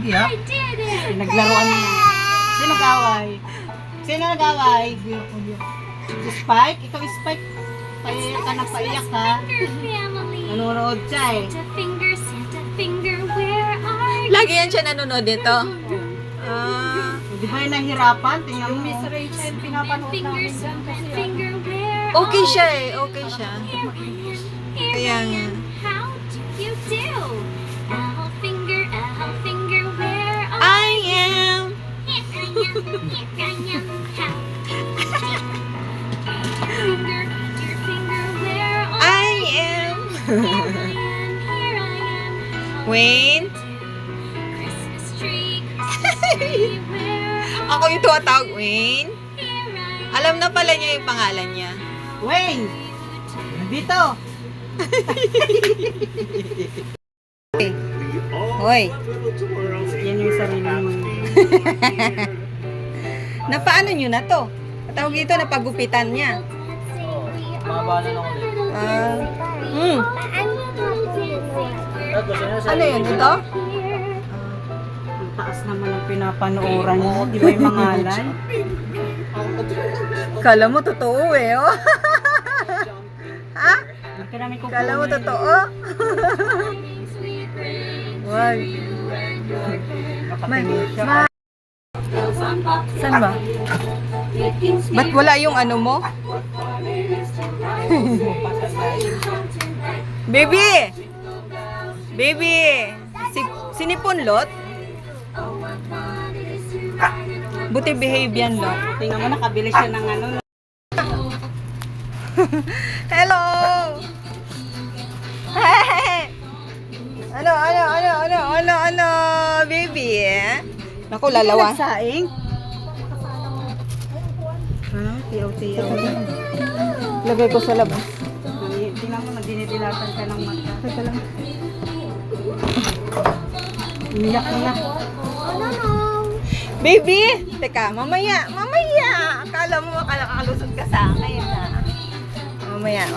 Sige ha. Pinaglaruan mo na. Sino nag-away? Sino nag-away? Si Spike? Ikaw Spike. Paiyak ka na paiyak ha. Nanonood siya eh. Lagi yan siya nanonood dito. Di ba yung nahihirapan? Tingnan mo. Miss Rachel, pinapanood namin dyan kasi Okay siya eh. Okay siya. Kaya nga. I am. I am. Wayne? Ako yung tumatawag, Wayne. Alam na pala niya yung pangalan niya. Wayne! Dito! Hoy. Yan yung sarili mo. Napaano nyo na to? Tawag ito, napagupitan niya. Mababa na lang ulit. Ano yun? Ito? Ang taas naman ang pinapanooran mo. Di ba yung mangalan? Kala mo totoo eh, oh. Ha? Huwag ka namin kukunin. Kala mo totoo? Wag. Nakatingin siya. Saan ba? Ba't wala yung ano mo? Baby! Baby! Sinipunlot? Buti behave yan, no? Tingnan mo, nakabili siya ng ano. Hello! Hey! Ano, baby? Naku, lalawa. Saing? Tiyaw-tiyaw. Lagay ko sa labas. Tingnan mo, dinidilatan ka ng mata. Teka lang. Umiyak na. Baby! Teka, mamaya. Akala mo makakalusot ka sa akin, ha? Mamaya.